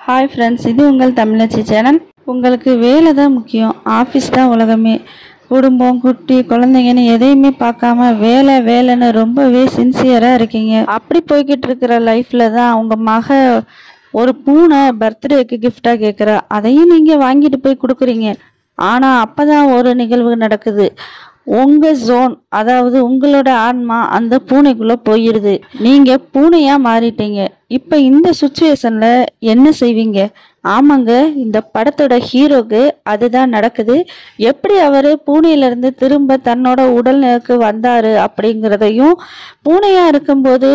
Hi friends, இது உங்கள் தமிழச்சி channel. உங்களுக்கு வேலை தான் முக்கியம், ஆஃபீஸ் தான் உலகமே. குடும்பம், குட்டி, குழந்தைங்கன்னு எதையுமே பார்க்காம வேலை வேலைன்னு ரொம்பவே சின்சியராக இருக்கீங்க. அப்படி போய்கிட்டு இருக்கிற லைஃப்பில் தான் அவங்க மக ஒரு பூனை பர்த்டேக்கு கிஃப்டாக கேட்குறா. அதையும் நீங்கள் வாங்கிட்டு போய் கொடுக்குறீங்க. ஆனால் அப்போ தான் ஒரு நிகழ்வு நடக்குது. உங்கள் ஜோன், அதாவது உங்களோட ஆன்மா அந்த பூனைக்குள்ளே போயிடுது. நீங்கள் பூனையாக மாறிட்டீங்க. இப்போ இந்த சுச்சுவேஷனில் என்ன செய்வீங்க? ஆமாங்க, இந்த படத்தோட ஹீரோக்கு அதுதான் நடக்குது. எப்படி அவர் பூனையிலேருந்து திரும்ப தன்னோட உடல்நிலைக்கு வந்தார் அப்படிங்கிறதையும், பூனையாக இருக்கும்போது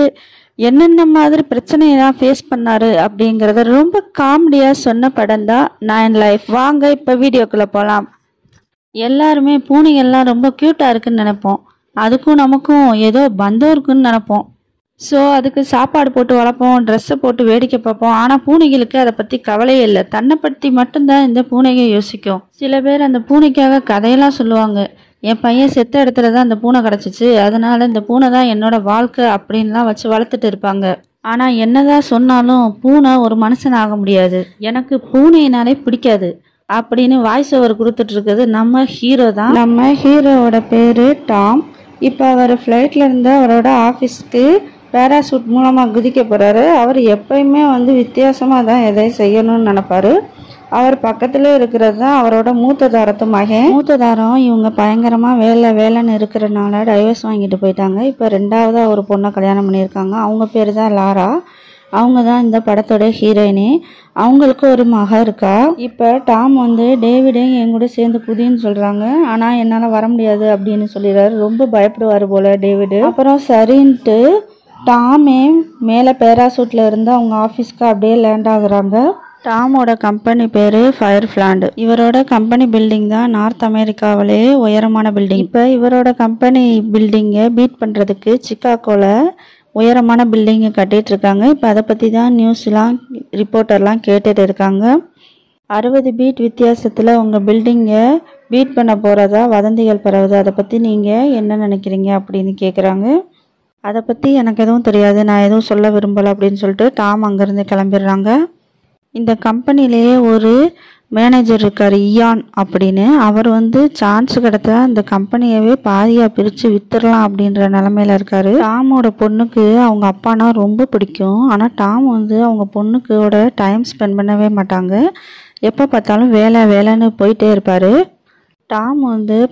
என்னென்ன மாதிரி பிரச்சனையெல்லாம் ஃபேஸ் பண்ணாரு அப்படிங்கிறத ரொம்ப காமெடியாக சொன்ன படம் தான் 9 லைஃப். வாங்க இப்போ வீடியோக்குள்ளே போகலாம். எல்லாருமே பூனைகள்லாம் ரொம்ப க்யூட்டாக இருக்குன்னு நினைப்போம். அதுக்கும் நமக்கும் ஏதோ பந்தம் இருக்குன்னு நினைப்போம். ஸோ அதுக்கு சாப்பாடு போட்டு வளர்ப்போம், ட்ரெஸ்ஸை போட்டு வேடிக்கை பார்ப்போம். ஆனால் பூனைகளுக்கு அதை பற்றி கவலையே இல்லை. தன்னை பற்றி மட்டும்தான் இந்த பூனைகள் யோசிக்கும். சில பேர் அந்த பூனைக்காக கதையெல்லாம் சொல்லுவாங்க. என் பையன் செத்த இடத்துல தான் அந்த பூனை கிடச்சிச்சு, அதனால இந்த பூனை தான் என்னோட வாழ்க்கை அப்படின்லாம் வச்சு வளர்த்துட்டு இருப்பாங்க. ஆனால் என்னதான் சொன்னாலும் பூனை ஒரு மனுஷன் ஆக முடியாது. எனக்கு பூனையினாலே பிடிக்காது அப்படின்னு வாய்ஸ் ஓவர் கொடுத்துட்டு இருக்குது நம்ம ஹீரோ தான். நம்ம ஹீரோவோட பேரு டாம். இப்போ அவர் ஃப்ளைட்ல இருந்து அவரோட ஆஃபீஸ்க்கு பேராசூட் மூலமாக குதிக்க போறாரு. அவர் எப்பயுமே வித்தியாசமாக தான் எதையும் செய்யணும்னு நினைப்பாரு. அவர் பக்கத்துல இருக்கிறது தான் அவரோட மூத்த தாரத்து மகன். மூத்த தாரம் இவங்க பயங்கரமாக வேலைன்னு இருக்கிறனால டைவர்ஸ் வாங்கிட்டு போயிட்டாங்க. இப்போ ரெண்டாவதா ஒரு பொண்ணை கல்யாணம் பண்ணியிருக்காங்க. அவங்க பேர் தான் லாரா. அவங்க தான் இந்த படத்தோட ஹீரோயினி. அவங்களுக்கு ஒரு மக இருக்கா. இப்போ டாம் டேவிடையும் என் கூட சேர்ந்து குதின்னு சொல்கிறாங்க. ஆனால் என்னால் வர முடியாது அப்படின்னு சொல்லிடுறாரு. ரொம்ப பயப்படுவார் போல் டேவிடு. அப்புறம் சரின்ட்டு டாமே மேலே பேராசூட்டில் இருந்து அவங்க ஆஃபீஸ்க்கு அப்படியே லேண்ட் ஆகுறாங்க. டாமோட கம்பெனி பேர் ஃபயர் பிளான்ட். இவரோட கம்பெனி பில்டிங் தான் நார்த் அமெரிக்காவிலே உயரமான பில்டிங். இப்போ இவரோட கம்பெனி பில்டிங்கை பீட் பண்ணுறதுக்கு சிக்காகோவில் உயரமான பில்டிங்கை கட்டிகிட்டு இருக்காங்க. இப்போ அதை பற்றி தான் நியூஸ்லாம் ரிப்போர்ட்டர்லாம் கேட்டுட்டு இருக்காங்க. 60 பீட் வித்தியாசத்தில் உங்கள் பில்டிங்கை பீட் பண்ண போகிறதா வதந்திகள் பரவுது. அதை பற்றி நீங்கள் என்ன நினைக்கிறீங்க அப்படின்னு கேட்குறாங்க. அதை பற்றி எனக்கு எதுவும் தெரியாது, நான் எதுவும் சொல்ல விரும்பலை அப்படின்னு சொல்லிட்டு டாம் அங்கேருந்து கிளம்பிடுறாங்க. இந்த கம்பெனிலேயே ஒரு மேனேஜர் இருக்கார், இயான் அப்படின்னு. அவர் சான்ஸ் கிடைத்தா இந்த கம்பெனியவே பாதியாக பிரித்து வித்துடலாம் அப்படின்ற நிலமையில இருக்காரு. டாமோட பொண்ணுக்கு அவங்க அப்பானா ரொம்ப பிடிக்கும். ஆனால் டாம் அவங்க பொண்ணுக்கோட டைம் ஸ்பெண்ட் பண்ணவே மாட்டாங்க. எப்போ பார்த்தாலும் வேலைன்னு போயிட்டே இருப்பார். டாம்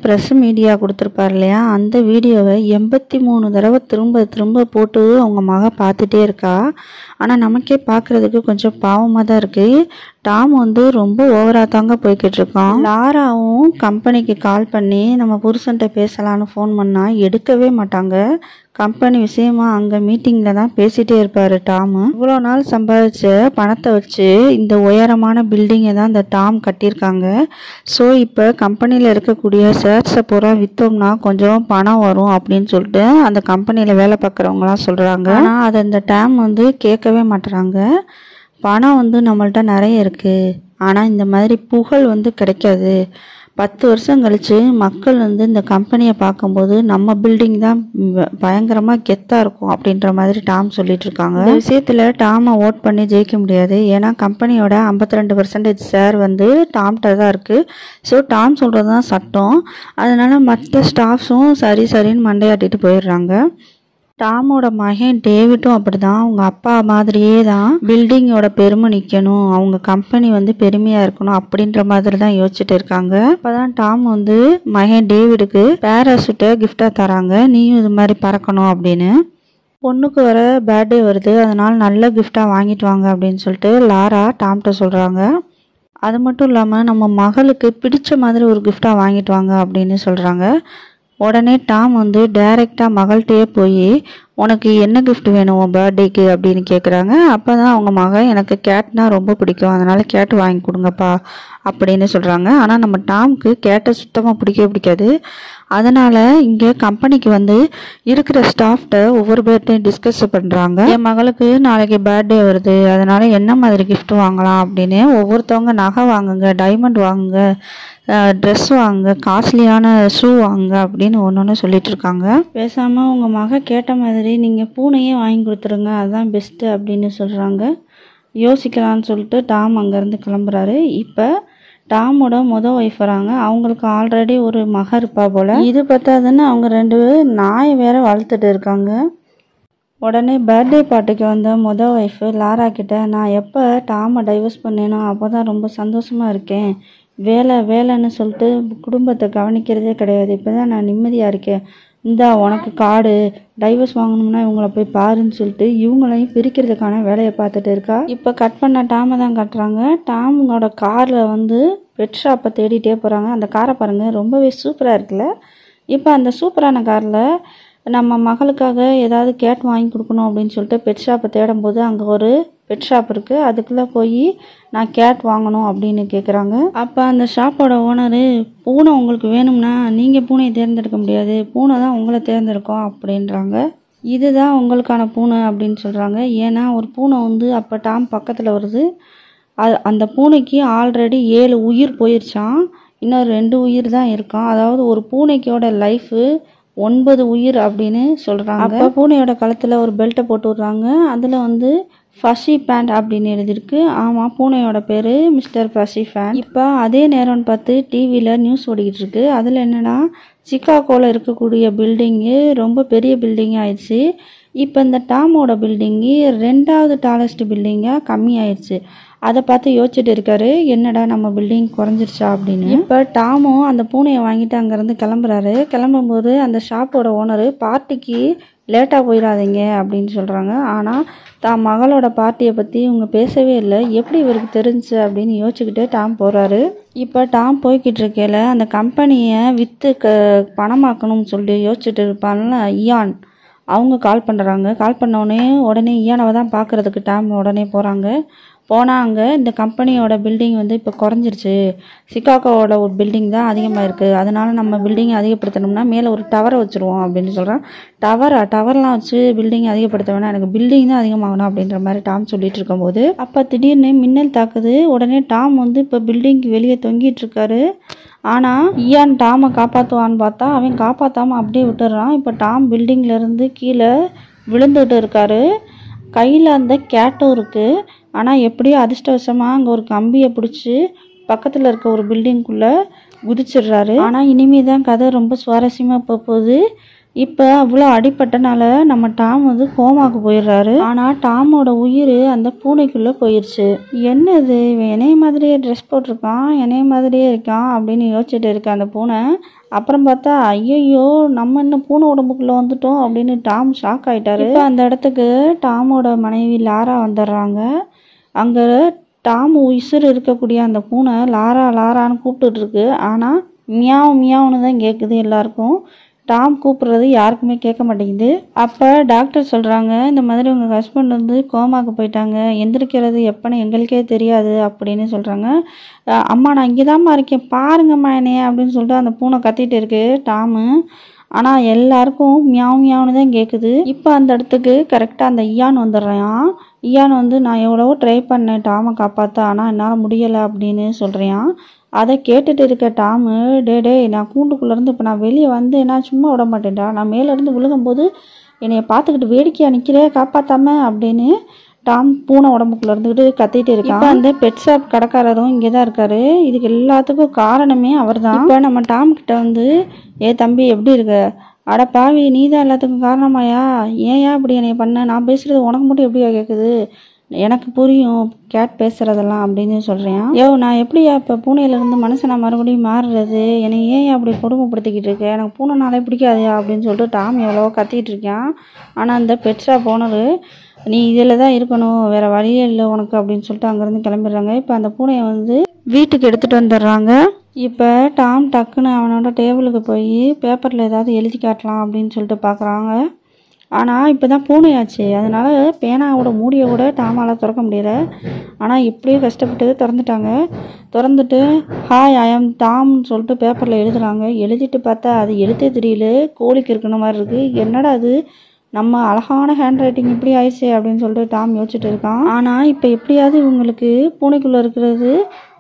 ப்ரெஸ் மீடியா கொடுத்துருப்பார் இல்லையா, அந்த வீடியோவை 83 தடவை திரும்ப போட்டு அவங்க மக பார்த்துட்டே இருக்கா. ஆனால் நமக்கே பார்க்குறதுக்கு கொஞ்சம் பாவமாக தான் இருக்குது. டாம் ரொம்ப ஓவராக தாங்க போய்கிட்டு இருக்கான். லாராவும் கம்பெனிக்கு கால் பண்ணி நம்ம புருஷன்ட்ட பேசலான்னு ஃபோன் பண்ணால் எடுக்கவே மாட்டாங்க. கம்பெனி விஷயமா அங்கே மீட்டிங்கில் தான் பேசிகிட்டே இருப்பார் டாம். இவ்வளோ நாள் சம்பாதிச்ச பணத்தை வச்சு இந்த உயரமான பில்டிங்கை தான் இந்த டாம் கட்டியிருக்காங்க. ஸோ இப்போ கம்பெனியில் இருக்கக்கூடிய ஷேர்ஸை பூரா விற்றோம்னா கொஞ்சம் பணம் வரும் அப்படின்னு சொல்லிட்டு அந்த கம்பெனியில் வேலை பார்க்குறவங்களாம் சொல்கிறாங்க. ஆனால் அதை இந்த டாம் கேட்கவே மாட்டுறாங்க. பணம் நம்மள்ட்ட நிறைய இருக்குது, ஆனால் இந்த மாதிரி புகழ் கிடைக்காது. 10 வருஷம் கழித்து மக்கள் இந்த கம்பெனியை பார்க்கும்போது நம்ம பில்டிங் தான் பயங்கரமாக கெத்தாக இருக்கும் அப்படின்ற மாதிரி டாம் சொல்லிட்டு இருக்காங்க. இந்த விஷயத்தில் டாமை ஓட் பண்ணி ஜெயிக்க முடியாது. ஏன்னா கம்பெனியோட 52% ஷேர் டாம்கிட்ட தான் இருக்குது. ஸோ டாம் சொல்கிறது தான் சட்டம். அதனால் மற்ற ஸ்டாஃப்ஸும் சரின்னு மண்டையாட்டிட்டு போயிடுறாங்க. டாமோட மகன் டேவிட்டும் அப்படிதான். அவங்க அப்பா மாதிரியே தான் பில்டிங்கோட பெருமை நிற்கணும், அவங்க கம்பெனி பெருமையாக இருக்கணும் அப்படின்ற மாதிரி தான் யோசிச்சுட்டு இருக்காங்க. அப்போதான் டாம் மகன் டேவிடுக்கு பேராசூட்டை கிஃப்டாக தராங்க. நீயும் இது மாதிரி பறக்கணும் அப்படின்னு. பொண்ணுக்கு வர பர்த்டே வருது, அதனால் நல்ல கிஃப்டாக வாங்கிட்டு வாங்க அப்படின்னு சொல்லிட்டு லாரா டாம்கிட்ட சொல்கிறாங்க. அது மட்டும் இல்லாமல் நம்ம மகளுக்கு பிடிச்ச மாதிரி ஒரு கிஃப்டாக வாங்கிட்டு வாங்க அப்படின்னு சொல்கிறாங்க. உடனே டாம் டைரெக்டாக மகள்கிட்டயே போய் உனக்கு என்ன கிஃப்ட் வேணும் உன் பர்த்டேக்கு அப்படின்னு கேட்குறாங்க. அப்போ தான் அவங்க மகன் எனக்கு கேட்னா ரொம்ப பிடிக்கும், அதனால் கேட்டு வாங்கி கொடுங்கப்பா அப்படின்னு சொல்கிறாங்க. ஆனால் நம்ம டாமுக்கு கேட்டை சுத்தமாக பிடிக்காது. அதனால் இங்கே கம்பெனிக்கு இருக்கிற ஸ்டாஃப்கிட்ட ஒவ்வொரு பேர்ட்டையும் டிஸ்கஸ் பண்ணுறாங்க. என் மகளுக்கு நாளைக்கு பர்த்டே வருது, அதனால் என்ன மாதிரி கிஃப்ட் வாங்கலாம் அப்படின்னு. ஒவ்வொருத்தவங்க நகை வாங்குங்க, டைமண்ட் வாங்குங்க, ட்ரெஸ் வாங்குங்க, காஸ்ட்லியான ஷூ வாங்குங்க அப்படின்னு ஒன்று சொல்லிட்டு இருக்காங்க. பேசாமல் உங்கள் மக கேட்ட மாதிரி நீங்கள் பூனையே வாங்கி கொடுத்துருங்க, அதுதான் பெஸ்ட்டு அப்படின்னு சொல்கிறாங்க. யோசிக்கலான்னு சொல்லிட்டு டாம் அங்கேருந்து கிளம்புறாரு. இப்போ டாமோட ஒய்ஃப் வராங்க. அவங்களுக்கு ஆல்ரெடி ஒரு மக இருப்பா போல். இது பத்தாதுன்னு அவங்க 2 நாயை வேற வளர்த்துட்டு இருக்காங்க. உடனே பர்த்டே பார்ட்டிக்கு வந்த ஒய்ஃபு லாரா கிட்ட, நான் எப்போ டாமை டைவர்ஸ் பண்ணேனோ அப்போ தான் ரொம்ப சந்தோஷமாக இருக்கேன். வேலைன்னு சொல்லிட்டு குடும்பத்தை கவனிக்கிறதே கிடையாது. இப்போ தான் நான் நிம்மதியாக இருக்கேன். இந்தா உனக்கு கார்டு, டைவர்ஸ் வாங்கணும்னா இவங்கள போய் பாருன்னு சொல்லிட்டு இவங்களையும் பிரிக்கிறதுக்கான வேலையை பார்த்துட்டு இருக்கா. இப்போ கட் பண்ண டாமை தான் கட்டுறாங்க. டாமோட காரில் பெட் ஷாப்பை தேடிட்டே போகிறாங்க. அந்த காரை பாருங்கள், ரொம்பவே சூப்பராக இருக்குல்ல. இப்போ அந்த சூப்பரான காரில் நம்ம மகளுக்காக ஏதாவது கேட் வாங்கி கொடுக்கணும் அப்படின்னு சொல்லிட்டு பெட் ஷாப்பை தேடும்போது அங்கே ஒரு பெட் ஷாப் இருக்குது. அதுக்குள்ளே போய் நான் கேட் வாங்கணும் அப்படின்னு கேட்குறாங்க. அப்போ அந்த ஷாப்போட ஓனரு, பூனை உங்களுக்கு வேணும்னா நீங்கள் பூனையை தேர்ந்தெடுக்க முடியாது, பூனை தான் உங்களை தேர்ந்தெடுக்கும் அப்படின்றாங்க. இதுதான் உங்களுக்கான பூனை அப்படின்னு சொல்கிறாங்க. ஏன்னா ஒரு பூனை அப்போ டாம் பக்கத்தில் வருது. அந்த பூனைக்கு ஆல்ரெடி 7 உயிர் போயிருச்சான். இன்னும் 2 உயிர் தான் இருக்கான். அதாவது ஒரு பூனைக்கோட லைஃபு 9 உயிர் அப்படின்னு சொல்கிறாங்க. அப்போ பூனையோட கழுத்தில் ஒரு பெல்ட்டை போட்டு விட்றாங்க. அதில் ஃபஷி பேண்ட் அப்படின்னு எழுதியிருக்கு. ஆமாம், பூனையோட பேர் மிஸ்டர் ஃபஷி பேண்ட். இப்போ அதே நேரம்னு பார்த்து டிவியில் நியூஸ் ஓடிக்கிட்டு இருக்கு. அதில் என்னென்னா, சிக்காகோவில் இருக்கக்கூடிய பில்டிங்கு ரொம்ப பெரிய பில்டிங் ஆயிடுச்சு. இப்போ இந்த டாமோட பில்டிங்கு 2வது டாலஸ்ட் பில்டிங்காக கம்மி ஆயிடுச்சு. அதை பார்த்து யோசிச்சுட்டு இருக்காரு, என்னடா நம்ம பில்டிங் குறைஞ்சிருச்சா அப்படின்னு. இப்போ டாமும் அந்த பூனையை வாங்கிட்டு அங்கேருந்து கிளம்புறாரு. கிளம்பும்போது அந்த ஷாப்போட ஓனரு, பார்ட்டிக்கு லேட்டாக போயிடாதீங்க அப்படின்னு சொல்கிறாங்க. ஆனால் தான் மகளோட பார்ட்டியை பற்றி இவங்க பேசவே இல்லை. எப்படி இவருக்கு தெரிஞ்சு அப்படின்னு யோசிச்சுக்கிட்டே டாம் போகிறாரு. இப்போ டாம் போய்கிட்டு இருக்கையில் அந்த கம்பெனியை விற்று பணமாக்கணும்னு சொல்லி யோசிச்சுட்டு இருப்பான்ல இயான், அவங்க கால் பண்ணுறாங்க. கால் பண்ணோடனே உடனே இயானவை தான் பார்க்குறதுக்கு டாம் உடனே போகிறாங்க. போனால் அங்கே இந்த கம்பெனியோட பில்டிங் இப்போ குறைஞ்சிருச்சு. சிக்காகோவோட ஒரு பில்டிங் தான் அதிகமாக இருக்குது. அதனால நம்ம பில்டிங்கை அதிகப்படுத்தணும்னா மேலே ஒரு டவரை வச்சுருவோம் அப்படின்னு சொல்கிறான். டவர்லாம் வச்சு பில்டிங் அதிகப்படுத்த வேணாம், எனக்கு பில்டிங் தான் அதிகமாகணும் அப்படின்ற மாதிரி டாம் சொல்லிட்டு இருக்கும்போது அப்போ திடீர்னு மின்னல் தாக்குது. உடனே டாம் இப்போ பில்டிங்க்கு வெளியே தொங்கிட்டு இருக்காரு. ஆனால் இயான் டாமை காப்பாற்றுவான்னு பார்த்தா அவன் காப்பாற்றாமல் அப்படியே விட்டுடுறான். இப்போ டாம் பில்டிங்லேருந்து கீழே விழுந்துட்டு இருக்காரு. கையில் அந்த கேட்டும் இருக்குது. ஆனால் எப்படியோ அதிர்ஷ்டவசமாக அங்கே ஒரு கம்பியை பிடிச்சி பக்கத்தில் இருக்க ஒரு பில்டிங்குள்ளே குதிச்சிடுறாரு. ஆனால் இனிமே தான் கதை ரொம்ப சுவாரஸ்யமாக போகுது. இப்போ அவ்வளோ அடிப்பட்டனால நம்ம டாம் கோமாவுக்கு போயிடுறாரு. ஆனால் டாமோட உயிர் அந்த பூனைக்குள்ளே போயிடுச்சு. என்னது, இவன் என்னைய மாதிரியே ட்ரெஸ் போட்டிருக்கான், என்னைய மாதிரியே இருக்கான் அப்படின்னு யோசிச்சுட்டு இருக்க அந்த பூனை. அப்புறம் பார்த்தா ஐயோ நம்ம இன்னும் பூனை உடம்புக்குள்ளே வந்துட்டோம் அப்படின்னு டாம் ஷாக் ஆகிட்டாரு. இப்போ அந்த இடத்துக்கு டாமோட மனைவி லாரா வந்துடுறாங்க. அங்கே டாம் உயிர் இருக்கக்கூடிய அந்த பூனை லாரான்னு கூப்பிட்டுட்டு இருக்கு. ஆனால் மியாவுன்னு தான் கேட்குது எல்லாருக்கும். டாம் கூப்பிட்றது யாருக்குமே கேட்க மாட்டேங்குது. அப்போ டாக்டர் சொல்கிறாங்க, இந்த மாதிரி உங்கள் ஹஸ்பண்ட் கோமாக்கு போயிட்டாங்க, எந்திரிக்கிறது எப்போன்னு எங்களுக்கே தெரியாது அப்படின்னு சொல்கிறாங்க. அம்மா நான் இங்கே தான்மா இருக்கேன், பாருங்கம்மா என்னைய அப்படின்னு சொல்லிட்டு அந்த பூனை கத்திட்டு இருக்கு டாமு. ஆனால் எல்லாருக்கும் மியாவுன்னு தான் கேட்குது. இப்போ அந்த இடத்துக்கு கரெக்டாக அந்த இயான் வந்துடுறான். இயான் நான் எவ்வளவோ ட்ரை பண்ணேன் டாமை காப்பாற்ற, ஆனால் என்னால் முடியலை அப்படின்னு சொல்கிறேன். அதை கேட்டுட்டு இருக்க டாமு, டே நான் கூண்டுக்குள்ளேருந்து இப்போ நான் வெளியே வந்தேன்னா சும்மா விட மாட்டேன்டா, நான் மேலேருந்து விழுகும்போது என்னைய பார்த்துக்கிட்டு வேடிக்கையாக நிற்கிறே காப்பாற்றாம அப்படின்னு டாம் பூனை உடம்புக்குள்ள இருந்துக்கிட்டு கத்திட்டு இருக்கான். இப்போ அந்த பெட் ஷாப் கடைக்காரரும் இங்கே தான் இருக்காரு. இதுக்கு எல்லாத்துக்கும் காரணமே அவர் தான். இப்போ நம்ம டாம் கிட்ட ஏ தம்பி எப்படி இருக்க, அட பாவி நீ தான் எல்லாத்துக்கும் காரணமாயா, ஏன்யா இப்படி என்னைய பண்ண, நான் பேசுகிறது உனக்கு மட்டும் எப்படியா கேட்குது, எனக்கு புரியும் கேட் பேசுகிறதெல்லாம் அப்படின்னு சொல்கிறேன். நான் எப்படியா இப்போ பூனையிலேருந்து மனுஷனை மறுபடியும் மாறுறது, என்னை ஏன் அப்படி கொடுமைப்படுத்திக்கிட்டு இருக்கேன், எனக்கு பூனைனாலே பிடிக்காதையா அப்படின்னு சொல்லிட்டு டாம் எவ்வளவோ கத்திக்கிட்டு இருக்கேன். ஆனால் அந்த பெட் ஷாப் ஓனரு, நீ இதில் தான் இருக்கணும், வேறு வழியே இல்லை உனக்கு அப்படின்னு சொல்லிட்டு அங்கேருந்து கிளம்பிடுறாங்க. இப்போ அந்த பூனையை வீட்டுக்கு எடுத்துகிட்டு வந்துடுறாங்க. இப்போ டாம் டக்குன்னு அவனோட டேபிளுக்கு போய் பேப்பரில் ஏதாவது எழுதி காட்டலாம் அப்படின்னு சொல்லிட்டு பார்க்குறாங்க. ஆனால் இப்போ தான் பூனையாச்சு, அதனால் பேனாவோட மூடியை கூட டாமால் திறக்க முடியல. ஆனால் எப்படியோ கஷ்டப்பட்டு திறந்துட்டு ஹாய் ஐ ஆம் டாம்னு சொல்லிட்டு பேப்பரில் எழுதுகிறாங்க. எழுதிட்டு பார்த்தா அது எழுத்தே தெரியல, கோழிக்கு இருக்கிற மாதிரி இருக்குது. என்னடா அது, நம்ம அழகான ஹேண்ட் ரைட்டிங் இப்படி ஆயிடுச்சு அப்படின்னு சொல்லிட்டு டாம் யோசிச்சுட்டு இருக்கான். ஆனால் இப்போ எப்படியாவது இவங்களுக்கு பூனைக்குள்ளே இருக்கிறது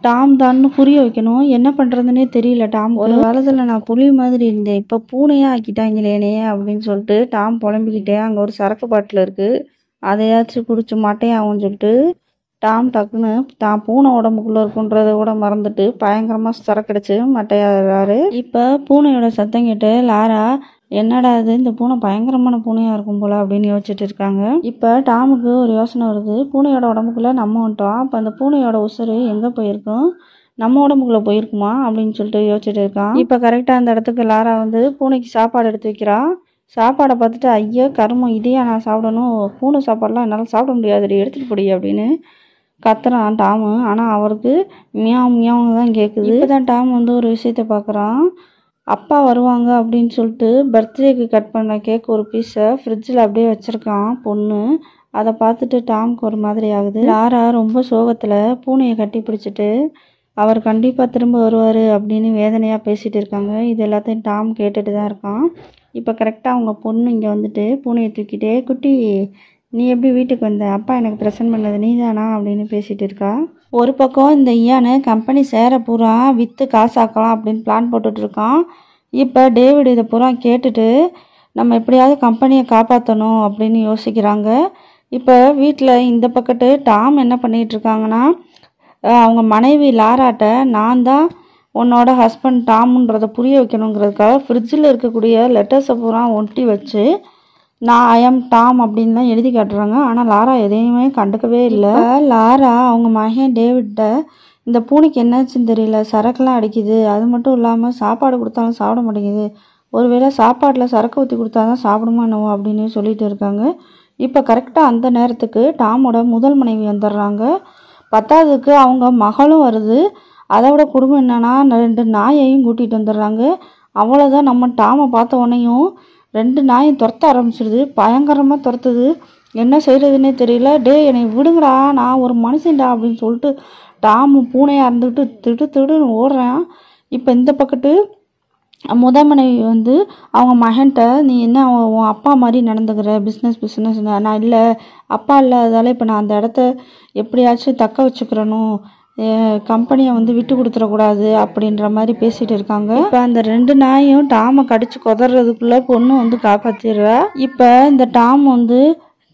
டாம் தான்னு புரிய வைக்கணும். என்ன பண்ணுறதுன்னே தெரியல டாம். ஒரு காலத்தில் நான் புலி மாதிரி இருந்தேன், இப்போ பூனையாக ஆக்கிட்டாங்களேனே அப்படின்னு சொல்லிட்டு டாம் புலம்பிக்கிட்டே அங்கே ஒரு சரக்கு பாட்டில் இருக்குது, அதையாச்சும் குடிச்சு மாட்டேன் அவன் சொல்லிட்டு டாம் டக்குன்னு தான் பூனை உடம்புக்குள்ளே இருக்குன்றதை கூட மறந்துட்டு பயங்கரமாக சரக்கடிச்சு மட்டையாடுறாரு. இப்போ பூனையோட சத்தம் கேட்டு லாரா என்னடா இது, இந்த பூனை பயங்கரமான பூனையாக இருக்கும் போல அப்படின்னு யோசிச்சுட்டு இருக்காங்க. இப்போ டாமுக்கு ஒரு யோசனை வருது. பூனையோட உடம்புக்குள்ளே நம்ம வந்துட்டோம், அப்போ அந்த பூனையோட உசுறு எங்கே போயிருக்கும், நம்ம உடம்புக்குள்ளே போயிருக்குமா அப்படின்னு சொல்லிட்டு யோசிச்சுட்டு இருக்கான். இப்போ கரெக்டாக அந்த இடத்துக்கு லாரா வந்து பூனைக்கு சாப்பாடு எடுத்து வைக்கிறான். சாப்பாடை பார்த்துட்டு ஐயோ கருமம், இதையா நான் சாப்பிடணும், பூனை சாப்பாடெலாம் என்னால் சாப்பிட முடியாது, எடுத்துகிட்டு போடி அப்படின்னு கத்துறான் டாமு. ஆனால் அவருக்கு மியாவ் மியாவுன்னு தான் கேட்குது. இப்போ தான் டாம் வந்து ஒரு விஷயத்த பார்க்குறான். அப்பா வருவாங்க அப்படின்னு சொல்லிட்டு பர்த்டேக்கு கட் பண்ண கேக் ஒரு பீஸை ஃப்ரிட்ஜில் அப்படியே வச்சுருக்கான் பொண்ணு. அதை பார்த்துட்டு டாமுக்கு ஒரு மாதிரி ஆகுது. லாரா ரொம்ப சோகத்தில் பூனையை கட்டி பிடிச்சிட்டு அவர் கண்டிப்பாக திரும்ப வருவார் அப்படின்னு வேதனையாக பேசிகிட்டு இருக்காங்க. இது எல்லாத்தையும் டாம் கேட்டுட்டு தான் இருக்கான். இப்போ கரெக்டாக அவங்க பொண்ணு இங்கே வந்துட்டு பூனையை தூக்கிட்டே, குட்டி நீ எப்படி வீட்டுக்கு வந்த, அப்பா எனக்கு ப்ரெசன்ட் பண்ணது நீ தானா அப்படின்னு பேசிகிட்டு இருக்கா. ஒரு பக்கம் இந்த ஐயானு கம்பெனி சேர பூரா விற்று காசாக்கலாம் அப்படின்னு பிளான் போட்டுட்ருக்கான். இப்போ டேவிட் இதை பூரா கேட்டுட்டு நம்ம எப்படியாவது கம்பெனியை காப்பாற்றணும் அப்படின்னு யோசிக்கிறாங்க. இப்போ வீட்டில் இந்த பக்கத்து டாம் என்ன பண்ணிகிட்டு இருக்காங்கன்னா, அவங்க மனைவி லாராட்ட நான் தான் உன்னோட ஹஸ்பண்ட் டாமுன்றதை புரிய வைக்கணுங்கிறதுக்காக ஃப்ரிட்ஜில் இருக்கக்கூடிய லெட்டர்ஸை பூரா ஒட்டி வச்சு நான் ஐ எம் டாம் அப்படின்னு தான் எழுதி காட்டுறாங்க. ஆனால் லாரா எதையுமே கண்டுக்கவே இல்லை. லாரா அவங்க மகன் டேவிட்ட இந்த பூனைக்கு என்னாச்சுன்னு தெரியல, சரக்குலாம் அடிக்குது, அது மட்டும் இல்லாமல் சாப்பாடு கொடுத்தாலும் சாப்பிட மாட்டேங்குது, ஒருவேளை சாப்பாட்டில் சரக்கு ஊற்றி கொடுத்தா தான் சாப்பிடுமா என்னவோ அப்படின்னு சொல்லிட்டு இருக்காங்க. இப்போ கரெக்டாக அந்த நேரத்துக்கு டாமோட முதல் மனைவி வந்துடுறாங்க. பத்தாவதுக்கு அவங்க மகளும் வருது. அதை விட குடும்பம் என்னன்னா 2 நாயையும் கூட்டிகிட்டு வந்துடுறாங்க. அவ்வளோதான், நம்ம டாமை பார்த்த உடனேயும் 2 நாயும் துரத்த ஆரம்பிச்சிடுது. பயங்கரமாக துரத்துது. என்ன செய்கிறதுனே தெரியல. டே என்னை விடுங்கடா, நான் ஒரு மனுஷன்டா அப்படின்னு சொல்லிட்டு டாமு பூனையாக இருந்துக்கிட்டு திடுன்னு ஓடுறான். இப்போ இந்த பக்கத்து முத மனைவி வந்து அவங்க மகன்கிட்ட நீ என்ன உன் அப்பா மாதிரி நடந்துக்கிற, பிஸ்னஸ் நான் இல்லை, அப்பா இல்லாததால இப்போ நான் அந்த இடத்த எப்படியாச்சும் தக்க வச்சுக்கிறணும், கம்பெனியை வந்து விட்டு கொடுத்துடக்கூடாது அப்படின்ற மாதிரி பேசிகிட்டு இருக்காங்க. இப்போ அந்த 2 நாயும் டாமை கடிச்சு கொதறதுக்குள்ளே பொண்ணு வந்து காப்பாற்றிடுறா. இப்போ இந்த டாம் வந்து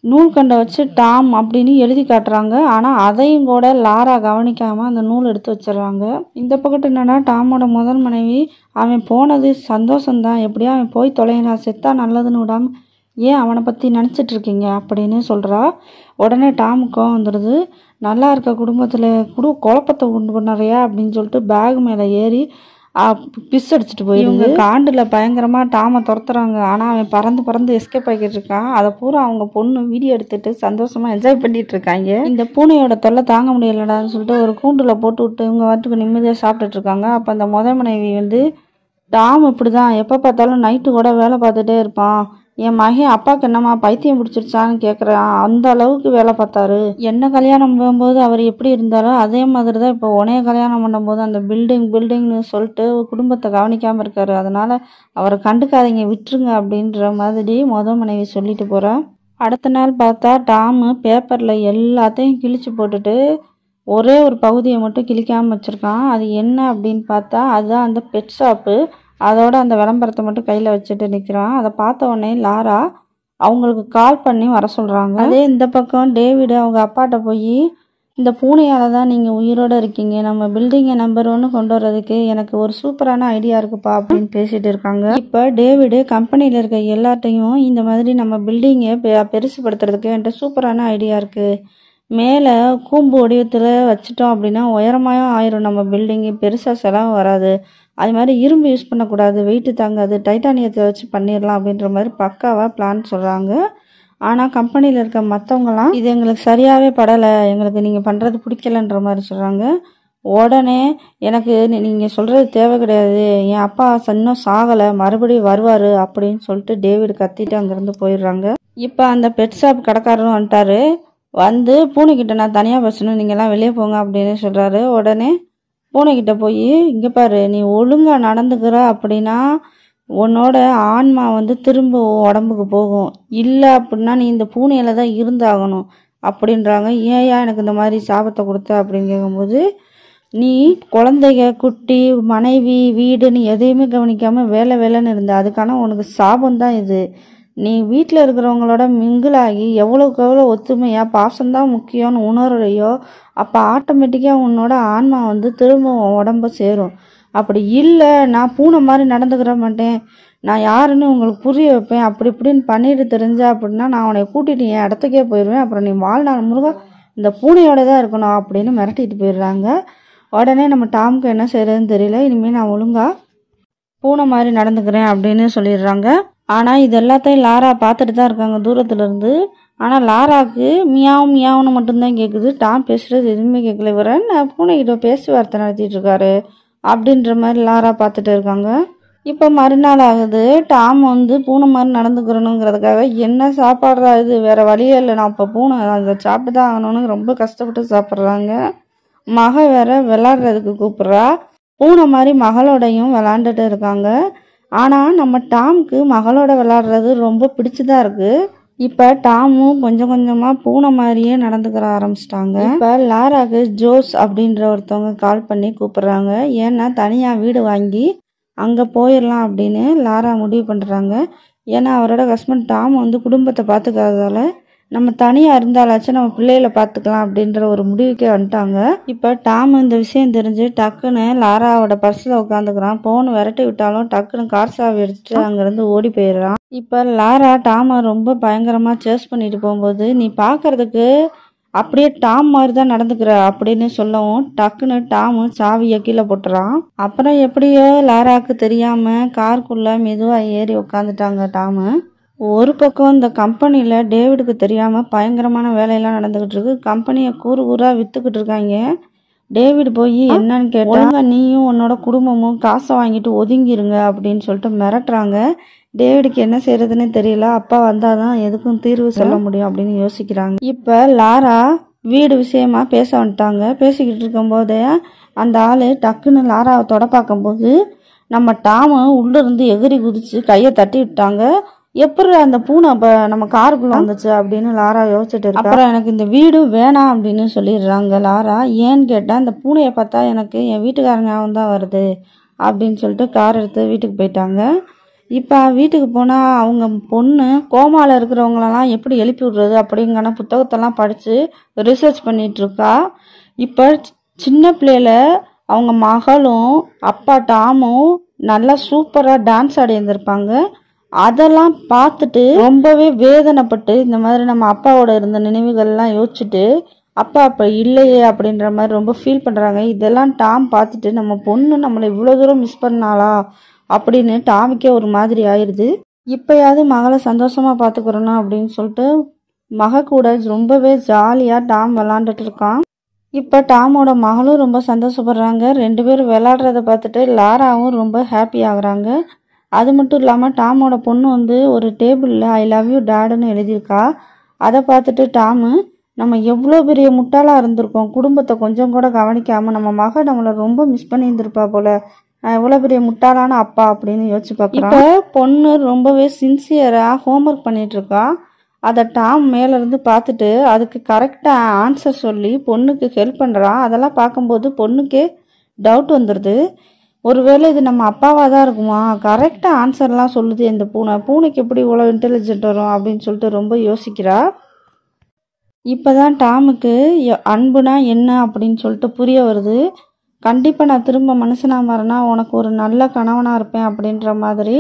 நூல்கண்டை வச்சு டாம் அப்படின்னு எழுதி காட்டுறாங்க. ஆனால் அதையும் கூட லாரா கவனிக்காமல் அந்த நூல் எடுத்து வச்சிடுறாங்க. இந்த பக்கத்து என்னன்னா டாமோட முதல் மனைவி அவன் போனது சந்தோஷம்தான், எப்படியா அவன் போய் தொலைனா, செத்தா நல்லதுன்னு விடாமல் ஏன் அவனை பற்றி நினச்சிட்டு இருக்கீங்க அப்படின்னு சொல்கிறா. உடனே டாமுக்கும் வந்துடுது. நல்லா இருக்க குடும்பத்தில் குழப்பத்தை உண்டு பண்ணறியா அப்படின்னு சொல்லிட்டு பேக் மேலே ஏறி பிஸ் அடிச்சுட்டு போயிடுங்க. காண்டில் பயங்கரமாக டாமை துரத்துறாங்க. ஆனால் அவன் பறந்து எஸ்கேப் ஆகிட்டு இருக்கான். அதை பூரா அவங்க பொண்ணு வீடியோ எடுத்துட்டு சந்தோஷமாக என்ஜாய் பண்ணிட்டு இருக்காங்க. இந்த பூனையோட தொல்லை தாங்க முடியலடான்னு சொல்லிட்டு ஒரு கூண்டில் போட்டு விட்டு இவங்க வாட்டுக்கு நிம்மதியாக சாப்பிட்டுட்டு இருக்காங்க. அப்போ அந்த முத மனைவி வந்து டாம் இப்படி தான் எப்போ பார்த்தாலும் நைட்டு கூட வேலை பார்த்துட்டே இருப்பான், என் மகன் அப்பாவுக்கு என்னம்மா பைத்தியம் பிடிச்சிருச்சான்னு கேட்குறான், அந்த அளவுக்கு வேலை பார்த்தாரு, என்ன கல்யாணம் பண்ணும்போது அவர் எப்படி இருந்தாரோ அதே மாதிரி தான் இப்போ உனைய கல்யாணம் பண்ணும்போது அந்த பில்டிங்னு சொல்லிட்டு குடும்பத்தை கவனிக்காமல் இருக்காரு, அதனால் அவரை கண்டுக்காதீங்க விட்டுருங்க அப்படின்ற மாதிரி முத மனைவி சொல்லிட்டு போகிறா. அடுத்த நாள் பார்த்தா டாமு பேப்பரில் எல்லாத்தையும் கிழிச்சு போட்டுட்டு ஒரே ஒரு பகுதியை மட்டும் கிழிக்காமல் வச்சுருக்கான். அது என்ன அப்படின்னு பார்த்தா அதுதான் அந்த பெட் ஷாப்பு. அதோட அந்த விளம்பரத்தை மட்டும் கையில் வச்சுட்டு நிற்கிறான். அதை பார்த்த உடனே லாரா அவங்களுக்கு கால் பண்ணி வர சொல்கிறாங்க. அதே இந்த பக்கம் டேவிடு அவங்க அப்பாட்ட போய் இந்த பூனையால் தான் நீங்கள் உயிரோடு இருக்கீங்க, நம்ம பில்டிங்கை நம்பர் 1 கொண்டு வர்றதுக்கு எனக்கு ஒரு சூப்பரான ஐடியா இருக்குப்பா அப்படின்னு பேசிகிட்டு இருக்காங்க. இப்போ டேவிடு கம்பெனியில் இருக்க எல்லாத்தையும் இந்த மாதிரி நம்ம பில்டிங்கை பெருசுப்படுத்துறதுக்கு என்கிட்ட சூப்பரான ஐடியா இருக்குது, மேலே கூம்பு வடிவத்தில் வச்சுட்டோம் அப்படின்னா உயரமாக ஆயிரும் நம்ம பில்டிங்கு, பெருசாக செலவு வராது, அது மாதிரி இரும்பு யூஸ் பண்ணக்கூடாது, வெயிட்டு தாங்காது, டைட்டானியத்தை வச்சு பண்ணிடலாம் அப்படின்ற மாதிரி பக்காவாக பிளான் சொல்கிறாங்க. ஆனால் கம்பெனியில் இருக்க மற்றவங்களாம் இது எங்களுக்கு சரியாகவே படலை, எங்களுக்கு நீங்கள் பண்ணுறது பிடிக்கலன்ற மாதிரி சொல்கிறாங்க. உடனே எனக்கு நீங்கள் சொல்கிறது தேவை கிடையாது, என் அப்பா இன்னும் சாகலை, மறுபடியும் வருவார் அப்படின்னு சொல்லிட்டு டேவிட் கத்திட்டு அங்கேருந்து போயிடுறாங்க. இப்போ அந்த பெட் ஷாப் கடைக்காரரும் வந்துட்டார். வந்து பூனைக்கிட்ட நான் தனியாக பேசணும், நீங்கள்லாம் வெளியே போங்க அப்படின்னு சொல்கிறாரு. உடனே பூனைக்கிட்ட போய் இங்கே பாரு, நீ ஒழுங்காக நடந்துக்கிற அப்படின்னா உன்னோட ஆன்மா வந்து திரும்ப உடம்புக்கு போகும், இல்லை அப்படின்னா நீ இந்த பூனையில் தான் இருந்தாகணும் அப்படின்றாங்க. ஏயா எனக்கு இந்த மாதிரி சாபத்தை கொடுத்த அப்படின்னு கேட்கும்போது, நீ குழந்தைங்க குட்டி மனைவி வீடு நீ எதையுமே கவனிக்காமல் வேலைன்னு இருந்த, அதுக்கான உனக்கு சாபம் தான் இது, நீ வீட்டில் இருக்கிறவங்களோட மிங்கிளாகி எவ்வளோக்கு எவ்வளோ ஒத்துமையாக பாசம்தான் முக்கியம்னு உணர்றையோ அப்போ ஆட்டோமேட்டிக்காக உன்னோட ஆன்மா வந்து திரும்ப உன் உடம்ப சேரும். அப்படி இல்லை, நான் பூனை மாதிரி நடந்துக்கிற மாட்டேன், நான் யாருன்னு உங்களுக்கு புரிய வைப்பேன், அப்படி இப்படின்னு பண்ணிட்டு தெரிஞ்சா அப்படின்னா நான் உன்னை கூட்டிட்டு என் இடத்துக்கே போயிடுவேன், அப்புறம் நீ வாழ்நாள் முழுக்க இந்த பூனையோட தான் இருக்கணும் அப்படின்னு மிரட்டிட்டு போயிடுறாங்க. உடனே நம்ம டாமுக்கு என்ன செய்யறதுன்னு தெரியல. இனிமேல் நான் ஒழுங்கா பூனை மாதிரி நடந்துக்கிறேன் அப்படின்னு சொல்லிடுறாங்க. ஆனால் இது எல்லாத்தையும் லாரா பார்த்துட்டு தான் இருக்காங்க தூரத்துலேருந்து. ஆனால் லாராவுக்கு மியாவும் மியாவுன்னு மட்டும்தான் கேட்குது. டாம் பேசுகிறது எதுவுமே கேட்கல. இவரை நான் பூனைக்கிட்ட பேச்சுவார்த்தை நடத்திட்டு இருக்காரு அப்படின்ற மாதிரி லாரா பார்த்துட்டு இருக்காங்க. இப்போ மறுநாள் ஆகுது. டாம் வந்து பூனை மாதிரி நடந்துக்கிறணுங்கிறதுக்காக என்ன சாப்பாடுறா இது, வேற வழியே இல்லை, நான் இப்போ பூனை அதை சாப்பிட்டு தான் ஆகணும்னு ரொம்ப கஷ்டப்பட்டு சாப்பிட்றாங்க. மக வேற விளாடுறதுக்கு கூப்பிட்றா. பூனை மாதிரி மகளோடையும் விளாண்டுட்டு இருக்காங்க. ஆனால் நம்ம டாமுக்கு மகளோட விளாடுறது ரொம்ப பிடிச்சுதான் இருக்கு. இப்போ டாமும் கொஞ்சம் கொஞ்சமாக பூனை மாதிரியே நடந்துக்கிற ஆரம்பிச்சிட்டாங்க. இப்போ லாராக்கு ஜோஸ் அப்படின்ற ஒருத்தவங்க கால் பண்ணி கூப்பிட்றாங்க. ஏன்னா தனியாக வீடு வாங்கி அங்கே போயிடலாம் அப்படின்னு லாரா முடிவு பண்ணுறாங்க. ஏன்னா அவரோட ஹஸ்பண்ட் டாம் வந்து குடும்பத்தை பார்த்துக்காததால நம்ம தனியாக இருந்தாலாச்சும் நம்ம பிள்ளைகளை பார்த்துக்கலாம் அப்படின்ற ஒரு முடிவுக்கே வந்துட்டாங்க. இப்போ டாம் இந்த விஷயம் தெரிஞ்சு டக்குன்னு லாராவோட பர்ஸில் உட்காந்துக்கிறான். போன் விரட்டி விட்டாலும் டக்குன்னு கார் சாவி எடுத்துட்டு அங்கேருந்து ஓடி போயிடுறான். இப்போ லாரா டாமை ரொம்ப பயங்கரமாக சேஸ் பண்ணிட்டு போகும்போது, நீ பார்க்கறதுக்கு அப்படியே டாம் மாதிரி தான் நடந்துக்கிற அப்படின்னு சொல்லவும் டக்குன்னு டாமு சாவியை கீழே போட்டுறான். அப்புறம் எப்படியோ லாராவுக்கு தெரியாமல் காருக்குள்ளே மெதுவாக ஏறி உட்காந்துட்டாங்க டாமு. ஒரு பக்கம் இந்த கம்பெனியில் டேவிடுக்கு தெரியாமல் பயங்கரமான வேலையெல்லாம் நடந்துக்கிட்டு இருக்கு. கம்பெனியை கூறு கூறாக விற்றுக்கிட்டு இருக்காங்க. டேவிட் போய் என்னன்னு கேட்டாங்க, நீயும் உன்னோட குடும்பமும் காசை வாங்கிட்டு ஒதுங்கிருங்க அப்படின்னு சொல்லிட்டு மிரட்டுறாங்க. டேவிடுக்கு என்ன செய்யறதுன்னு தெரியல. அப்பா வந்தாதான் எதுக்கும் தீர்வு சொல்ல முடியும் அப்படின்னு யோசிக்கிறாங்க. இப்போ லாரா வீடு விஷயமா பேச வந்துட்டாங்க. பேசிக்கிட்டு இருக்கும்போதே அந்த ஆள் டக்குன்னு லாராவை தொட பார்க்கும்போது நம்ம டாமு உள்ளிருந்து எகிரி குதிச்சு கையை தட்டி விட்டாங்க. எப்படி அந்த பூனை அப்போ நம்ம காருக்குள்ள வந்துச்சு அப்படின்னு லாரா யோசிச்சுட்டு இருக்கா. அப்புறம் எனக்கு இந்த வீடு வேணாம் அப்படின்னு சொல்லிடுறாங்க லாரா. ஏன்னு கேட்டால் இந்த பூனையை பார்த்தா எனக்கு என் வீட்டுக்காரங்க ஞாபகம் தான் வருது அப்படின்னு சொல்லிட்டு கார் எடுத்து வீட்டுக்கு போயிட்டாங்க. இப்போ வீட்டுக்கு போனால் அவங்க பொண்ணு கோமாவில் இருக்கிறவங்களெல்லாம் எப்படி எழுப்பி விடுறது அப்படிங்கிற புத்தகத்தெல்லாம் படித்து ரிசர்ச் பண்ணிட்டு இருக்கா. இப்போ சின்ன பிள்ளையில அவங்க மகளும் அப்பா டாமும் நல்லா சூப்பராக டான்ஸ் ஆடி இருந்திருப்பாங்க. அதெல்லாம் பார்த்துட்டு ரொம்பவே வேதனைப்பட்டு இந்த மாதிரி நம்ம அப்பாவோட இருந்த நினைவுகள்லாம் யோசிச்சுட்டு அப்பா அப்போ இல்லையே அப்படின்ற மாதிரி ரொம்ப ஃபீல் பண்ணுறாங்க. இதெல்லாம் டாம் பார்த்துட்டு நம்ம பொண்ணு நம்மளை இவ்வளோ தூரம் மிஸ் பண்ணாளா அப்படின்னு டாமுக்கே ஒரு மாதிரி ஆயிடுது. இப்போயாவது மகளை சந்தோஷமாக பார்த்துக்கிறணும் அப்படின்னு சொல்லிட்டு மக கூட ரொம்பவே ஜாலியாக டாம் விளாண்டுட்டு இருக்கான். இப்போ டாமோட மகளும் ரொம்ப சந்தோஷப்படுறாங்க. ரெண்டு பேரும் விளாடுறத பார்த்துட்டு லாராவும் ரொம்ப ஹாப்பி ஆகுறாங்க. அது மட்டும் இல்லாமல் டாமோட பொண்ணு வந்து ஒரு டேபிளில் ஐ லவ் யூ டேடுன்னு எழுதியிருக்கா. அதை பார்த்துட்டு டாமு நம்ம எவ்வளோ பெரிய முட்டாளாக இருந்திருக்கோம், குடும்பத்தை கொஞ்சம் கூட கவனிக்காமல் நம்ம மக நம்மளை ரொம்ப மிஸ் பண்ணி இருந்திருப்பா போல, நான் எவ்வளோ பெரிய முட்டாளான அப்பா அப்படின்னு யோசிச்சு பார்க்குறேன். இப்போ பொண்ணு ரொம்பவே சின்சியராக ஹோம்ஒர்க் பண்ணிட்டு இருக்கா. அதை டாம் மேலேருந்து பார்த்துட்டு அதுக்கு கரெக்டாக ஆன்சர் சொல்லி பொண்ணுக்கு ஹெல்ப் பண்ணுறான். அதெல்லாம் பார்க்கும்போது பொண்ணுக்கே டவுட் வந்துடுது. ஒருவேளை இது நம்ம அப்பாவாக தான் இருக்குமா, கரெக்டாக ஆன்சர்லாம் சொல்லுது இந்த பூனைக்கு எப்படி இவ்வளோ இன்டெலிஜென்ட் வரும் அப்படின்னு சொல்லிட்டு ரொம்ப யோசிக்கிறா. இப்போ தான் டாமுக்கு அன்புனா என்ன அப்படின்னு சொல்லிட்டு புரிய வருது. கண்டிப்பாக நான் திரும்ப மனுஷனாக மாறினா உனக்கு ஒரு நல்ல கணவனாக இருப்பேன் அப்படின்ற மாதிரி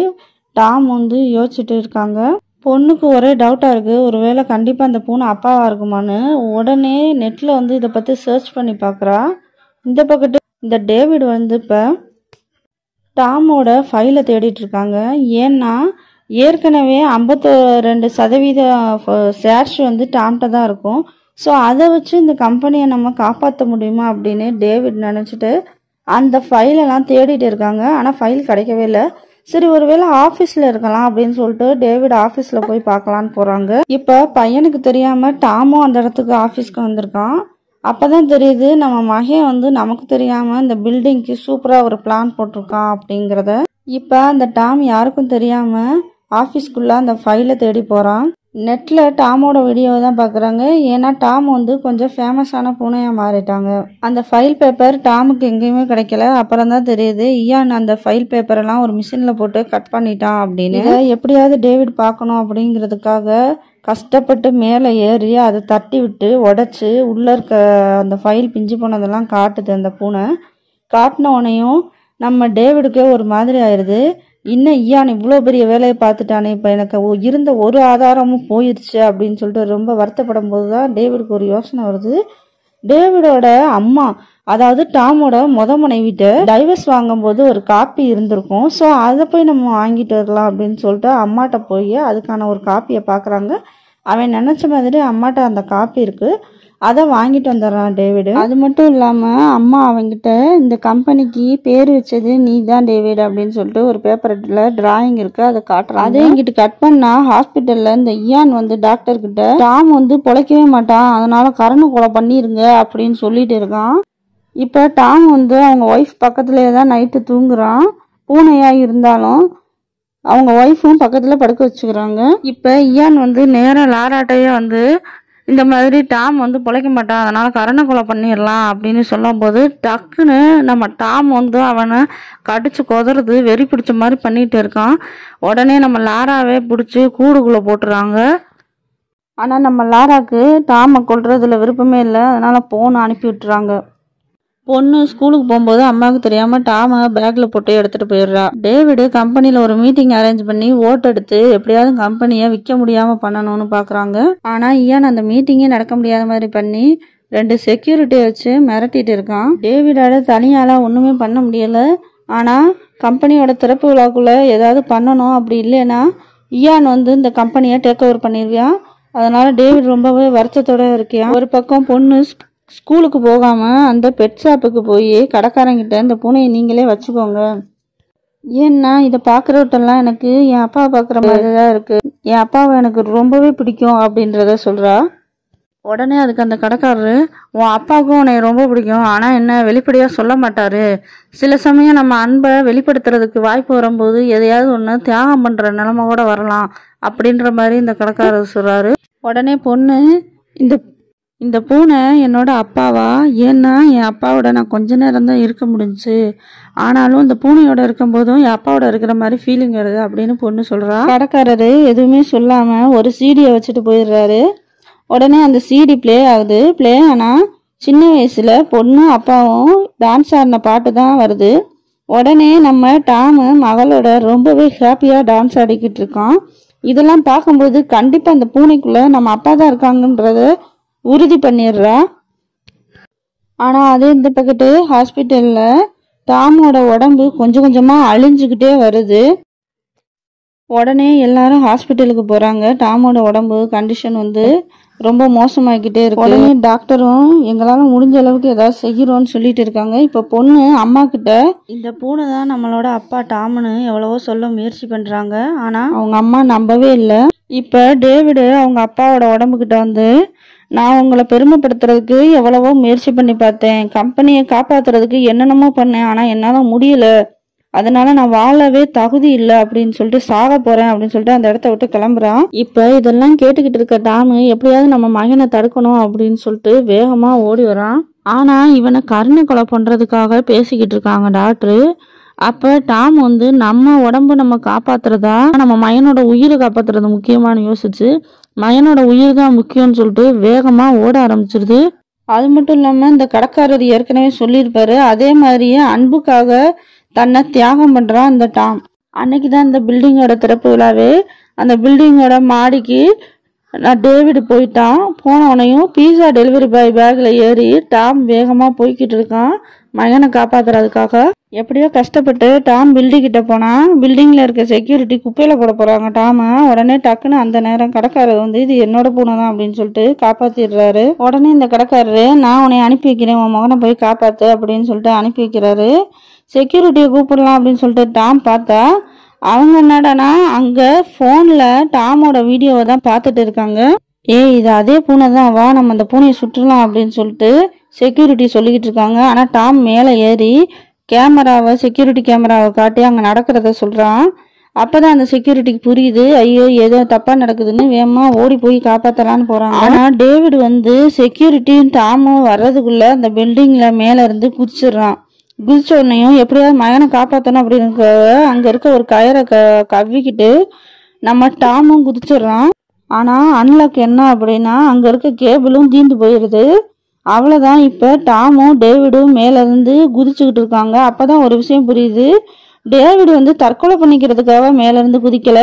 டாம் வந்து யோசிச்சுட்டு இருக்காங்க. பொண்ணுக்கு ஒரே டவுட்டாக இருக்குது, ஒருவேளை கண்டிப்பாக அந்த பூனை அப்பாவாக இருக்குமான்னு. உடனே நெட்டில் வந்து இதை பற்றி சர்ச் பண்ணி பார்க்குறா. இந்த பக்கத்து இந்த டேவிட் வந்து இப்போ டாமோட ஃபைலை தேடிட்டு இருக்காங்க. ஏன்னா ஏற்கனவே 52% ஷேர்ஸ் வந்து டாம்கிட்ட தான் இருக்கும். ஸோ அதை வச்சு இந்த கம்பெனியை நம்ம காப்பாற்ற முடியுமா அப்படின்னு டேவிட் நினச்சிட்டு அந்த ஃபைலெல்லாம் தேடிட்டு இருக்காங்க. ஆனால் ஃபைல் கிடைக்கவே இல்லை. சரி ஒருவேளை ஆஃபீஸில் இருக்கலாம் அப்படின்னு சொல்லிட்டு டேவிட் ஆஃபீஸில் போய் பார்க்கலான்னு போகிறாங்க. இப்போ பையனுக்கு தெரியாமல் டாமும் அந்த இடத்துக்கு ஆஃபீஸ்க்கு வந்திருக்கான். அப்போ தான் தெரியுது நம்ம மகன் வந்து நமக்கு தெரியாமல் இந்த பில்டிங்க்கு சூப்பராக ஒரு பிளான் போட்டிருக்கான் அப்படிங்கிறத. இப்போ அந்த டாம் யாருக்கும் தெரியாமல் ஆஃபீஸ்க்குள்ளே அந்த ஃபைலை தேடி போகிறான். நெட்டில் டாமோட வீடியோ தான் பார்க்குறாங்க. ஏன்னா டாம் வந்து கொஞ்சம் ஃபேமஸான பூனையாக மாறிட்டாங்க. அந்த ஃபைல் பேப்பர் டாமுக்கு எங்கேயுமே கிடைக்கல. அப்புறம் தான் தெரியுது இயான் அந்த ஃபைல் பேப்பரெல்லாம் ஒரு மிஷினில் போட்டு கட் பண்ணிட்டான் அப்படின்னு. எப்படியாவது டேவிட் பார்க்கணும் அப்படிங்கிறதுக்காக கஷ்டப்பட்டு மேலே ஏறி அதை தட்டி விட்டு உடச்சி உள்ளே இருக்க அந்த ஃபைல் பிஞ்சு போனதெல்லாம் காட்டுது. அந்த பூனை காட்டின உடனேயும் நம்ம டேவிடுக்கே ஒரு மாதிரி ஆயிடுது. இன்னும் இயான் இவ்வளோ பெரிய வேலையை பார்த்துட்டானே, இப்போ எனக்கு இருந்த ஒரு ஆதாரமும் போயிடுச்சு அப்படின்னு சொல்லிட்டு ரொம்ப வருத்தப்படும் போது தான் டேவிடுக்கு ஒரு யோசனை வருது. டேவிடோட அம்மா, அதாவது டாமோட மனைவிட்ட டைவர்ஸ் வாங்கும்போது ஒரு காப்பி இருந்திருக்கும். ஸோ அதை போய் நம்ம வாங்கிட்டு வரலாம் அப்படின்னு சொல்லிட்டு அம்மாட்ட போய் அதுக்கான ஒரு காப்பியை பார்க்குறாங்க. அவன் நினச்ச மாதிரி அம்மாட்ட அந்த காப்பி இருக்குது. அதை வாங்கிட்டு வந்துடுறான் டேவிடு. அது மட்டும் இல்லாமல் அம்மா அவங்கிட்ட இந்த கம்பெனிக்கு பேர் வச்சது நீ தான் டேவிட் அப்படின்னு சொல்லிட்டு ஒரு பேப்பரில் டிராயிங் இருக்குது, அதை காட்டுறான். அதே எங்கிட்ட கட் பண்ணால் ஹாஸ்பிட்டலில் இந்த இயான் வந்து டாக்டர்கிட்ட டாம் வந்து பொழைக்கவே மாட்டான், அதனால கரண கொலை பண்ணிருங்க அப்படின்னு சொல்லிட்டு இருக்கான். இப்போ டாம் வந்து அவங்க ஒய்ஃப் பக்கத்துலேயே தான் நைட்டு தூங்குறான். பூனையாக இருந்தாலும் அவங்க ஒய்ஃபும் பக்கத்தில் படுக்க வச்சுக்கிறாங்க. இப்போ இயான் வந்து நேராக லாராட்டையே வந்து இந்த மாதிரி டாம் வந்து பொழைக்க மாட்டான், அதனால கரண கொலை பண்ணிடலாம் அப்படின்னு சொல்லும் போது டக்குன்னு நம்ம டாம் வந்து அவனை கடிச்சு கொதறது வெறி பிடிச்ச மாதிரி பண்ணிட்டு இருக்கான். உடனே நம்ம லாராவே பிடிச்சி கூடுக்குள்ளே போட்டுறாங்க. ஆனால் நம்ம லாராக்கு டாமை கொல்றதுல விருப்பமே இல்லை, அதனால போன் அனுப்பி விட்டுறாங்க. பொண்ணு ஸ்கூலுக்கு போகும்போது அம்மாவுக்கு தெரியாமல் டாமை பேக்கில் போட்டு எடுத்துகிட்டு போயிடுறா. டேவிடு கம்பெனியில் ஒரு மீட்டிங் அரேஞ்ச் பண்ணி ஓட்டு எடுத்து எப்படியாவது கம்பெனியை விற்க முடியாமல் பண்ணணும்னு பார்க்குறாங்க. ஆனால் இயான் அந்த மீட்டிங்கே நடக்க முடியாத மாதிரி பண்ணி 2 செக்யூரிட்டியை வச்சு மிரட்டிட்டு இருக்கான். டேவிடால தனியால் ஒன்றுமே பண்ண முடியலை. ஆனால் கம்பெனியோட திறப்பு விழாக்குள்ளே ஏதாவது பண்ணணும், அப்படி இல்லைன்னா இயான் வந்து இந்த கம்பெனியை டேக் ஓவர் பண்ணிடுவியான். அதனால டேவிட் ரொம்பவே வருத்தத்தோடு இருக்கியான். ஒரு பக்கம் பொண்ணு ஸ்கூலுக்கு போகாமல் அந்த பெட் ஷாப்புக்கு போய் கடைக்காரங்கிட்ட இந்த பூனையை நீங்களே வச்சுக்கோங்க, ஏன்னா இதை பார்க்குறவட்டெல்லாம் எனக்கு என் அப்பாவை பார்க்குற மாதிரி தான் இருக்குது, என் அப்பாவை எனக்கு ரொம்பவே பிடிக்கும் அப்படின்றத சொல்கிறா. உடனே அதுக்கு அந்த கடைக்காரரு, உன் அப்பாவுக்கும் உன்னை ரொம்ப பிடிக்கும், ஆனால் என்ன வெளிப்படையாக சொல்ல மாட்டார், சில சமயம் நம்ம அன்பை வெளிப்படுத்துறதுக்கு வாய்ப்பு வரும்போது எதையாவது ஒன்று தியாகம் பண்ணுற நிலைமை கூட வரலாம் அப்படின்ற மாதிரி இந்த கடைக்காரர் சொல்கிறாரு. உடனே பொண்ணு, இந்த பூனை என்னோட அப்பாவா, ஏன்னா என் அப்பாவோட நான் கொஞ்ச நேரம் தான் இருக்க முடிஞ்சுச்சு, ஆனாலும் இந்த பூனையோட இருக்கும்போதும் என் அப்பாவோட இருக்கிற மாதிரி ஃபீலிங் வருது அப்படின்னு பொண்ணு சொல்கிறா. கடைக்காரரு எதுவுமே சொல்லாமல் ஒரு சீடியை வச்சுட்டு போயிடுறாரு. உடனே அந்த சீடி ப்ளே ஆகுது. ப்ளே ஆனால் சின்ன வயசில் பொண்ணும் அப்பாவும் டான்ஸ் ஆடின பாட்டு தான் வருது. உடனே நம்ம டாமு மகளோட ரொம்பவே ஹாப்பியாக டான்ஸ் ஆடிக்கிட்டு இருக்கான். இதெல்லாம் பார்க்கும்போது கண்டிப்பாக அந்த பூனைக்குள்ளே நம்ம அப்பா தான் இருக்காங்கன்றத உறுதி பண்ணிடுறா. ஆனால் அதே இந்த பக்கத்து ஹாஸ்பிட்டலில் டாமோட உடம்பு கொஞ்சம் கொஞ்சமாக அழிஞ்சுக்கிட்டே வருது. உடனே எல்லாரும் ஹாஸ்பிட்டலுக்கு போகிறாங்க. டாமோட உடம்பு கண்டிஷன் வந்து ரொம்ப மோசமாகிக்கிட்டே இருக்கு. உடனே டாக்டரும் எங்களால் முடிஞ்ச அளவுக்கு ஏதாவது செய்கிறோன்னு சொல்லிட்டு இருக்காங்க. இப்போ பொண்ணு அம்மா கிட்ட இந்த பூனை தான் நம்மளோட அப்பா டாம்னு எவ்வளவோ சொல்ல முயற்சி பண்ணுறாங்க. ஆனால் அவங்க அம்மா நம்பவே இல்லை. இப்போ டேவிடு அவங்க அப்பாவோட உடம்புக்கிட்ட வந்து, நான் உங்களை பெருமைப்படுத்துறதுக்கு எவ்வளவோ முயற்சி பண்ணி பார்த்தேன், கம்பெனியை காப்பாற்றுறதுக்கு என்னென்னமோ பண்ணேன், ஆனால் என்னால் முடியல, அதனால நான் வாழவே தகுதி இல்லை அப்படின்னு சொல்லிட்டு சாக போகிறேன் அப்படின்னு சொல்லிட்டு அந்த இடத்த விட்டு கிளம்புறான். இப்போ இதெல்லாம் கேட்டுக்கிட்டு இருக்க டாமு எப்படியாவது நம்ம மகனை தடுக்கணும் அப்படின்னு சொல்லிட்டு வேகமாக ஓடி வரான். ஆனால் இவனை கருணை கொலை பண்ணுறதுக்காக பேசிக்கிட்டு இருக்காங்க டாக்டரு. அப்போ டாம் வந்து நம்ம உடம்பு நம்ம காப்பாற்றுறதா நம்ம மகனோட உயிரை காப்பாற்றுறது முக்கியமானு யோசிச்சு மகனோட உயிர் தான் முக்கியம்னு சொல்லிட்டு வேகமாக ஓட ஆரம்பிச்சிருது. அது மட்டும் இல்லாமல் இந்த கடைக்காரர் ஏற்கனவே சொல்லியிருப்பாரு, அதே மாதிரியே அன்புக்காக தன்னை தியாகம் பண்ணுறான் இந்த டாம். அன்னைக்கு தான் இந்த பில்டிங்கோட திறப்பு விழாவே. அந்த பில்டிங்கோட மாடிக்கு டேவிடு போயிட்டான். போனவனையும் பீஸா டெலிவரி பாய் பேக்கில் ஏறி டாம் வேகமாக போய்கிட்டு இருக்கான் மகனை காப்பாற்றுறதுக்காக. எப்படியோ கஷ்டப்பட்டு டாம் பில்டிங்கிட்ட போனால் பில்டிங்கில் இருக்க செக்யூரிட்டி குப்பையில் போட போகிறாங்க டாமை. உடனே டக்குன்னு அந்த நேரம் கடைக்காரர் வந்து இது என்னோட பூனை தான் அப்படின்னு சொல்லிட்டு காப்பாற்றிடுறாரு. உடனே இந்த கடைக்காரரு, நான் உன்னை அனுப்பி வைக்கிறேன், உன் மகனை போய் காப்பாற்று அப்படின்னு சொல்லிட்டு அனுப்பி வைக்கிறாரு. செக்யூரிட்டியை கூப்பிடலாம் அப்படின்னு சொல்லிட்டு டாம் பார்த்தா அவங்க என்னடானா அங்கே ஃபோனில் டாமோட வீடியோவை தான் பார்த்துட்டு இருக்காங்க. இது அதே பூனை தான், வா நம்ம அந்த பூனையை சுற்றலாம் அப்படின்னு சொல்லிட்டு செக்யூரிட்டி சொல்லிக்கிட்டு இருக்காங்க. ஆனால் டாம் மேலே ஏறி செக்யூரிட்டி கேமராவை காட்டி அங்கே நடக்கிறத சொல்கிறான். அப்பதான் அந்த செக்யூரிட்டிக்கு புரியுது, ஐயோ ஏதோ தப்பா நடக்குதுன்னு வேகமா ஓடி போய் காப்பாத்தலான்னு போறாங்க. ஆனா டேவிட் வந்து செக்யூரிட்டியும் டாமும் வர்றதுக்குள்ள அந்த பில்டிங்ல மேல இருந்து குதிச்சிடுறான். குதிச்ச உடனேயும் எப்படியாவது மகனை காப்பாற்றணும் அப்படின்னு அங்க இருக்க ஒரு கயிறை கவ்விக்கிட்டு நம்ம டாமும் குதிச்சிடுறான். ஆனா அன்லாக் என்ன அப்படின்னா அங்க இருக்க கேபிளும் தீந்து போயிடுது. அவ்வளவுதான். இப்ப டாமும் டேவிடும் மேல இருந்து குதிச்சுக்கிட்டு இருக்காங்க. அப்பதான் ஒரு விஷயம் புரியுது, டேவிட் வந்து தற்கொலை பண்ணிக்கிறதுக்காக மேல இருந்து குதிக்கல.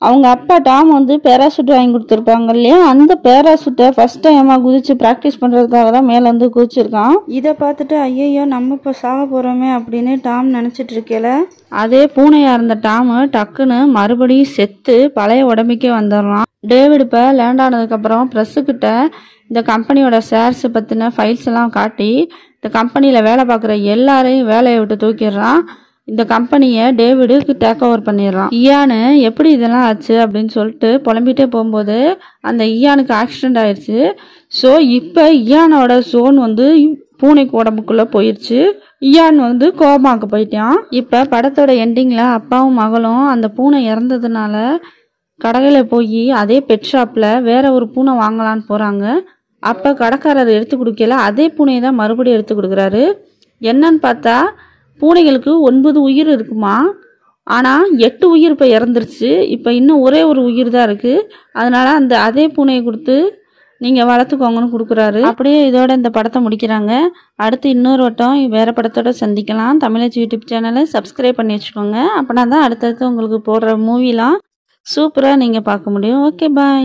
அவங்க அப்பா டாம் வந்து பேராசூட் வாங்கி கொடுத்துருப்பாங்க இல்லையா, அந்த பேராசூட்டை ஃபர்ஸ்ட் டைமா குதிச்சு ப்ராக்டிஸ் பண்றதுக்காக தான் மேல இருந்து குதிச்சிருக்கான். இதை பார்த்துட்டு ஐயோ நம்ம இப்போ சாக போறோமே அப்படின்னு டாம் நினைச்சிட்டு இருக்கல, அதே பூனையா இருந்த டாமு டக்குன்னு மறுபடியும் செத்து பழைய உடம்புக்கே வந்துடுறான். டேவிட் இப்போ லேண்ட் ஆனதுக்கப்புறம் ப்ரெஸ்ஸுக்கிட்ட இந்த கம்பெனியோட ஷேர்ஸ் பற்றின ஃபைல்ஸ் எல்லாம் காட்டி இந்த கம்பெனியில் வேலை பார்க்குற எல்லாரையும் வேலையை விட்டு தூக்கிடுறான். இந்த கம்பெனியை டேவிடுக்கு டேக் ஓவர் பண்ணிடுறான். இயானு எப்படி இதெல்லாம் ஆச்சு அப்படின்னு சொல்லிட்டு புலம்பிட்டே போகும்போது அந்த இயானுக்கு ஆக்சிடென்ட் ஆயிடுச்சு. ஸோ இப்போ இயானோட சோன் வந்து பூனைக்கு உடம்புக்குள்ளே போயிடுச்சு. இயான் வந்து கோமாக்கு போயிட்டான். இப்போ படத்தோட எண்டிங்கில் அப்பாவும் மகளும் அந்த பூனை இறந்ததுனால கடையில் போய் அதே பெட் ஷாப்பில் வேற ஒரு பூனை வாங்கலான்னு போகிறாங்க. அப்போ கடைக்காரர் எடுத்து கொடுக்கல, அதே பூனையை தான் மறுபடியும் எடுத்து கொடுக்குறாரு. என்னன்னு பார்த்தா பூனைகளுக்கு 9 உயிர் இருக்குமா, ஆனால் 8 உயிர் இப்போ இறந்துருச்சு. இப்போ இன்னும் ஒரே ஒரு உயிர் தான் இருக்குது. அதனால அதே பூனையை கொடுத்து நீங்கள் வளர்த்துக்கோங்கன்னு கொடுக்குறாரு. அப்படியே இதோட இந்த படத்தை முடிக்கிறாங்க. அடுத்து இன்னொரு வட்டம் வேறு படத்தோட சந்திக்கலாம். தமிழச்சி யூடியூப் சேனலை சப்ஸ்கிரைப் பண்ணி வச்சுக்கோங்க. அப்படின்னா தான் அடுத்தடுத்து உங்களுக்கு போடுற மூவிலாம் சூப்பராக நீங்கள் பார்க்க முடியும். ஓகே, பாய்.